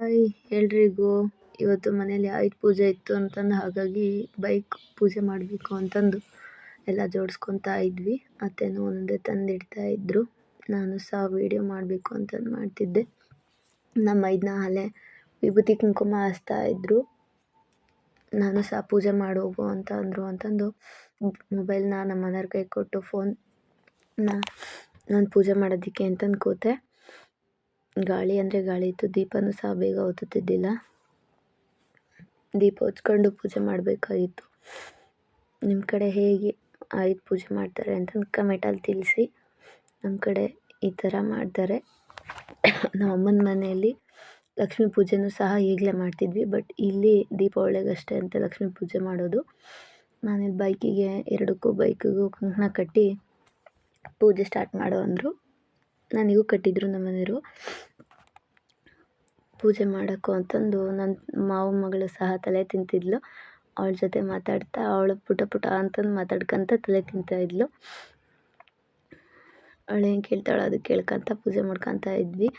Hi ಎಲ್ರಿಗೂ. ಇವತ್ತು ಮನೇಲಿ ಆಯುಧ ಪೂಜೆ ಇತ್ತು ಅಂತಂದು ಹಾಗಾಗಿ ಬೈಕ್ ಪೂಜೆ ಮಾಡಬೇಕು ಅಂತಂದು ಎಲ್ಲ ಜೋಡಿಸ್ಕೊತಾ ಇದ್ವಿ. ಅತ್ತೆನೂ ಒಂದೊಂದೇ ತಂದಿಡ್ತಾ ಇದ್ರು. ನಾನು ಸಹ ವಿಡಿಯೋ ಮಾಡಬೇಕು ಅಂತಂದು ಮಾಡ್ತಿದ್ದೆ. ನಮ್ಮ ಮೈದನ ಅಲ್ಲೇ ವಿಭೂತಿ ಕುಂಕುಮ ಹಚ್ತಾ ಇದ್ರು. ನಾನು ಸಹ ಪೂಜೆ ಮಾಡೋಗು ಅಂತ ಅಂದರು ಅಂತಂದು ಮೊಬೈಲ್ನ ನಮ್ಮ ಮನೆಯವ್ರ ಕೈ ಕೊಟ್ಟು ನಾನು ಪೂಜೆ ಮಾಡೋದಕ್ಕೆ ಅಂತಂದು ಕೂತೆ. ಗಾಳಿ ಅಂದರೆ ಗಾಳಿ ಇತ್ತು. ದೀಪನೂ ಸಹ ಬೇಗ ಹೊತ್ತುತ್ತಿದ್ದಿಲ್ಲ. ದೀಪ ಹಚ್ಕೊಂಡು ಪೂಜೆ ಮಾಡಬೇಕಾಗಿತ್ತು. ನಿಮ್ಮ ಕಡೆ ಹೇಗೆ ಆಯುಧ ಪೂಜೆ ಮಾಡ್ತಾರೆ ಅಂತಂದು ಕಮೆಂಟಲ್ಲಿ ತಿಳಿಸಿ. ನಮ್ಮ ಕಡೆ ಈ ಥರ ಮಾಡ್ತಾರೆ. ನಮ್ಮ ಅಮ್ಮನ ಮನೆಯಲ್ಲಿ ಲಕ್ಷ್ಮೀ ಪೂಜೆನೂ ಸಹ ಈಗಲೇ ಮಾಡ್ತಿದ್ವಿ. ಬಟ್ ಇಲ್ಲಿ ದೀಪಾವಳಿಗಷ್ಟೇ ಅಂತ ಲಕ್ಷ್ಮೀ ಪೂಜೆ ಮಾಡೋದು. ನಾನಿಲ್ಲಿ ಬೈಕಿಗೆ ಬೈಕಿಗೂ ಕುಂಕುಮ ಕಟ್ಟಿ ಪೂಜೆ ಸ್ಟಾರ್ಟ್ ಮಾಡು ಅಂದರು. ನನಗೂ ಕಟ್ಟಿದ್ರು ನಮ್ಮ ಮನೆಯವರು. ಪೂಜೆ ಮಾಡೋಕ್ಕೂ ಅಂತಂದು ನನ್ನ ಮಾವನ ಮಗಳು ಸಹ ತಲೆ ತಿಂತಿದ್ಲು. ಅವಳ ಜೊತೆ ಮಾತಾಡ್ತಾ ಅವಳು ಪುಟ ಅಂತಂದು ಮಾತಾಡ್ಕೊತ ತಲೆ ತಿಂತಾಯಿದ್ಲು. ಅವಳೇನು ಕೇಳ್ತಾಳೋ ಅದು ಕೇಳ್ಕೊತ ಪೂಜೆ ಮಾಡ್ಕೊತಾ ಇದ್ವಿ.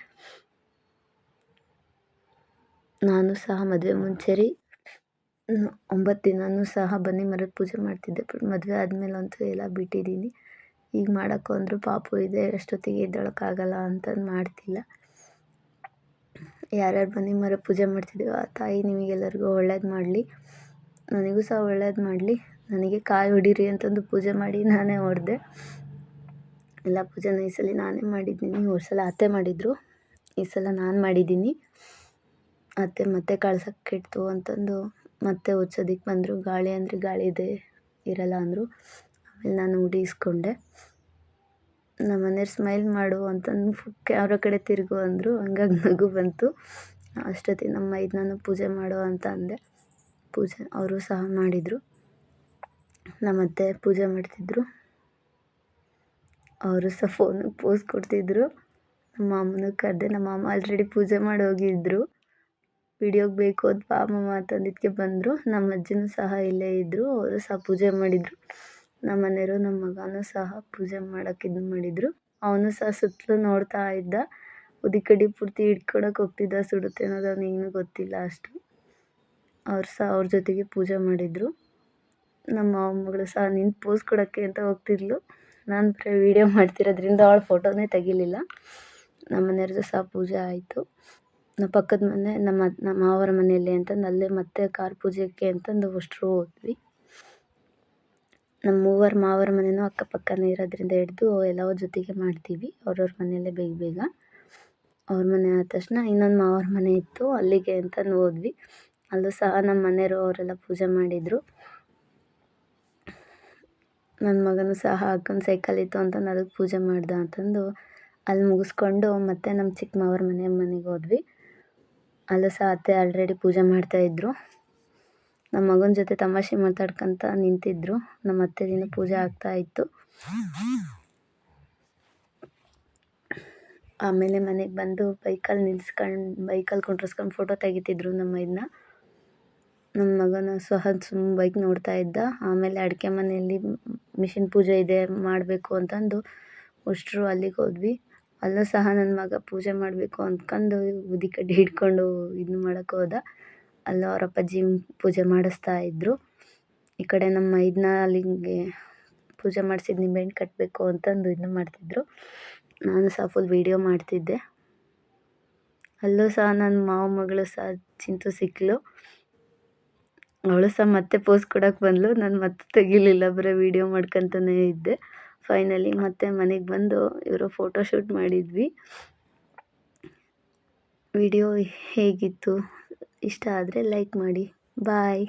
ನಾನು ಸಹ ಮದುವೆ ಮುಂಚೆ 9 ದಿನವೂ ಸಹ ಬನ್ನಿ ಮರದ ಪೂಜೆ ಮಾಡ್ತಿದ್ದೆ. ಬಟ್ ಮದುವೆ ಆದಮೇಲಂತೂ ಎಲ್ಲ ಬಿಟ್ಟಿದ್ದೀನಿ. ಈಗ ಮಾಡೋಕ್ಕೂ ಅಂದರೂ ಪಾಪು ಇದೆ, ಅಷ್ಟೊತ್ತಿಗೆ ಎದ್ದೇಳೋಕ್ಕಾಗಲ್ಲ ಅಂತಂದು ಮಾಡ್ತಿಲ್ಲ. ಯಾರ್ಯಾರು ಬನ್ನಿ ಮರ ಪೂಜೆ ಮಾಡ್ತಿದ್ದೀವೋ ಆ ತಾಯಿ ನಿಮಗೆಲ್ಲರಿಗೂ ಒಳ್ಳೇದು ಮಾಡಲಿ, ನನಗೂ ಸಹ ಒಳ್ಳೇದು ಮಾಡಲಿ. ನನಗೆ ಕಾಯಿ ಹೊಡೀರಿ ಅಂತಂದು ಪೂಜೆ ಮಾಡಿ ನಾನೇ ಹೊಡೆದೆ. ಎಲ್ಲ ಪೂಜೆನ ಈ ಸಲ ನಾನೇ ಮಾಡಿದ್ದೀನಿ. ಹೋದ ಸಲ ಅತ್ತೆ ಮಾಡಿದರು, ಈ ಸಲ ನಾನು ಮಾಡಿದ್ದೀನಿ. ಅತ್ತೆ ಮತ್ತೆ ಕಳ್ಸೋಕ್ಕೆ ಕೆಡ್ತು ಅಂತಂದು ಮತ್ತೆ ಹೊಡ್ಸೋದಕ್ಕೆ ಬಂದರು. ಗಾಳಿ ಅಂದರೆ ಗಾಳಿ ಇರಲ್ಲ ಅಂದರು. ಆಮೇಲೆ ನಾನು ಉಡಿ ಇಸ್ಕೊಂಡೆ. ನಮ್ಮ ಮನೆಯವ್ರು ಸ್ಮೈಲ್ ಮಾಡು ಅಂತಂದು ಕ್ಯಾಮ್ರಾ ಕಡೆ ತಿರುಗು ಅಂದರು. ಹಂಗಾಗಿ ನಗು ಬಂತು. ಅಷ್ಟೊತ್ತಿಗೆ ನಮ್ಮ ಮೈದನೂ ಪೂಜೆ ಮಾಡು ಅಂತ ಅಂದೆ. ಪೂಜೆ ಅವರು ಸಹ ಮಾಡಿದರು. ನಮ್ಮ ಅತ್ತೆ ಪೂಜೆ ಮಾಡ್ತಿದ್ರು. ಅವರು ಸಹ ಫೋನಿಗೆ ಪೋಸ್ ಕೊಡ್ತಿದ್ರು. ನಮ್ಮ ಮಾಮನೂ ಕರೆದೆ. ನಮ್ಮ ಮಾಮ ಆಲ್ರೆಡಿ ಪೂಜೆ ಮಾಡಿ ಹೋಗಿದ್ರು. ವಿಡಿಯೋಗೆ ಬೇಕು ಅಂತ ಬಾ ಮಾಮ ಅಂತಂದಿದ್ದಕ್ಕೆ ಬಂದರು. ನಮ್ಮ ಅಜ್ಜಿನೂ ಸಹ ಇಲ್ಲೇ ಇದ್ದರು. ಅವರು ಸಹ ಪೂಜೆ ಮಾಡಿದರು. ನಮ್ಮ ಮನೆಯವರು ನಮ್ಮ ಮಗನೂ ಸಹ ಪೂಜೆ ಮಾಡೋಕ್ಕೆ ಇದು ಮಾಡಿದರು. ಅವನು ಸಹ ಸುತ್ತಲೂ ನೋಡ್ತಾ ಇದ್ದ. ಉದಿಕಡ್ಡಿ ಪೂರ್ತಿ ಹಿಡ್ಕೊಳಕ್ಕೆ ಹೋಗ್ತಿದ್ದ. ಸುಡುತ್ತೆ ಅನ್ನೋದು ಅವನಿಗೇನು ಗೊತ್ತಿಲ್ಲ ಅಷ್ಟು. ಅವ್ರು ಸಹ ಅವ್ರ ಜೊತೆಗೆ ಪೂಜೆ ಮಾಡಿದರು. ನಮ್ಮ ಮಾವನ ಮಗಳು ಸಹ ನಿಂತು ಪೋಸ್ ಕೊಡೋಕ್ಕೆ ಅಂತ ಹೋಗ್ತಿದ್ಲು. ನಾನು ಬರೀ ವೀಡಿಯೋ ಮಾಡ್ತಿರೋದ್ರಿಂದ ಅವಳು ಫೋಟೋನೇ ತೆಗಿಲಿಲ್ಲ. ನಮ್ಮ ಮನೆಯವ್ರದ್ದು ಸಹ ಪೂಜೆ ಆಯಿತು. ನಮ್ಮ ಪಕ್ಕದ ಮನೆ ನಮ್ಮ ಮಾವರ ಮನೆಯಲ್ಲಿ ಅಂತಂದು ಅಲ್ಲೇ ಮತ್ತೆ ಕಾರ್ ಪೂಜೆಗೆ ಅಂತಂದು ಅಷ್ಟರು ಹೋದ್ವಿ. ನಮ್ಮ ಮೂವರು ಮಾವರ ಮನೆಯೂ ಅಕ್ಕಪಕ್ಕನೇ ಇರೋದ್ರಿಂದ ಹಿಡಿದು ಎಲ್ಲವೂ ಜೊತೆಗೆ ಮಾಡ್ತೀವಿ. ಅವ್ರವ್ರ ಮನೆಯಲ್ಲೇ ಬೇಗ ಅವ್ರ ಮನೆ ಆದ ತಕ್ಷಣ ಇನ್ನೊಂದು ಮಾವರ ಮನೆ ಇತ್ತು, ಅಲ್ಲಿಗೆ ಅಂತಂದು ಹೋದ್ವಿ. ಅಲ್ಲೂ ಸಹ ನಮ್ಮ ಮನೆಯವರು ಅವರೆಲ್ಲ ಪೂಜೆ ಮಾಡಿದರು. ನನ್ನ ಮಗನೂ ಸಹ ಅಕ್ಕನ ಸೈಕಲ್ ಇತ್ತು ಅಂತಂದು ಅದಕ್ಕೆ ಪೂಜೆ ಮಾಡ್ದ ಅಂತಂದು ಅಲ್ಲಿ ಮುಗಿಸ್ಕೊಂಡು ಮತ್ತೆ ನಮ್ಮ ಚಿಕ್ಕ ಮಾವರ ಮನೆಗೆ ಹೋದ್ವಿ. ಅಲ್ಲೂ ಸಹ ಅತ್ತೆ ಆಲ್ರೆಡಿ ಪೂಜೆ ಮಾಡ್ತಾಯಿದ್ರು. ನಮ್ಮ ಮಗನ ಜೊತೆ ತಮಾಷೆ ಮಾತಾಡ್ಕೊತ ನಿಂತಿದ್ರು. ನಮ್ಮ ಅತ್ತೆದಿನ್ನೂ ಪೂಜೆ ಆಗ್ತಾಯಿತ್ತು. ಆಮೇಲೆ ಮನೆಗೆ ಬಂದು ಬೈಕಲ್ಲಿ ಕುಂಡ್ರಿಸ್ಕೊಂಡು ಫೋಟೋ ತೆಗಿತಿದ್ರು ನಮ್ಮ ಮೈದನ. ನಮ್ಮ ಮಗನೂ ಸಹ ಬೈಕ್ ನೋಡ್ತಾ ಇದ್ದ. ಆಮೇಲೆ ಅಡುಗೆ ಮನೆಯಲ್ಲಿ ಮಿಷಿನ್ ಪೂಜೆ ಇದೆ ಮಾಡಬೇಕು ಅಂತಂದು ಅಷ್ಟರು ಅಲ್ಲಿಗೆ ಹೋದ್ವಿ. ಅಲ್ಲೂ ಸಹ ನನ್ನ ಮಗ ಪೂಜೆ ಮಾಡಬೇಕು ಅಂದ್ಕೊಂಡು ಉದಿಕಡ್ಡಿ ಹಿಡ್ಕೊಂಡು ಇದು ಮಾಡೋಕ್ಕೆ ಹೋದ. ಅಲ್ಲೂ ಅವ್ರ ಅಪ್ಪಾಜಿ ಪೂಜೆ ಮಾಡಿಸ್ತಾ ಇದ್ದರು. ಈ ಕಡೆ ನಮ್ಮ ಮೈದನ ಅಲ್ಲಿಗೆ ಪೂಜೆ ಮಾಡಿಸಿದ ನಿಂಬೆಹಣ್ಣು ಕಟ್ಟಬೇಕು ಅಂತಂದು ಇದು ಮಾಡ್ತಿದ್ರು. ನಾನು ಸಹ ಫುಲ್ ವೀಡಿಯೋ ಮಾಡ್ತಿದ್ದೆ. ಅಲ್ಲೂ ಸಹ ನನ್ನ ಮಾವ ಮಗಳು ಸಹ ಚಿಂತು ಸಿಕ್ಕಳು. ಅವಳು ಸಹ ಮತ್ತೆ ಪೋಸ್ ಕೊಡೋಕ್ಕೆ ಬಂದಳು. ನಾನು ಮತ್ತೆ ತೆಗಿಲಿಲ್ಲ, ಬರೀ ವೀಡಿಯೋ ಮಾಡ್ಕೊತಾನೇ ಇದ್ದೆ. ಫೈನಲಿ ಮತ್ತೆ ಮನೆಗೆ ಬಂದು ಇವರು ಫೋಟೋ ಶೂಟ್ ಮಾಡಿದ್ವಿ. ವಿಡಿಯೋ ಹೇಗಿತ್ತು? ಇಷ್ಟ ಆದರೆ ಲೈಕ್ ಮಾಡಿ. ಬಾಯ್.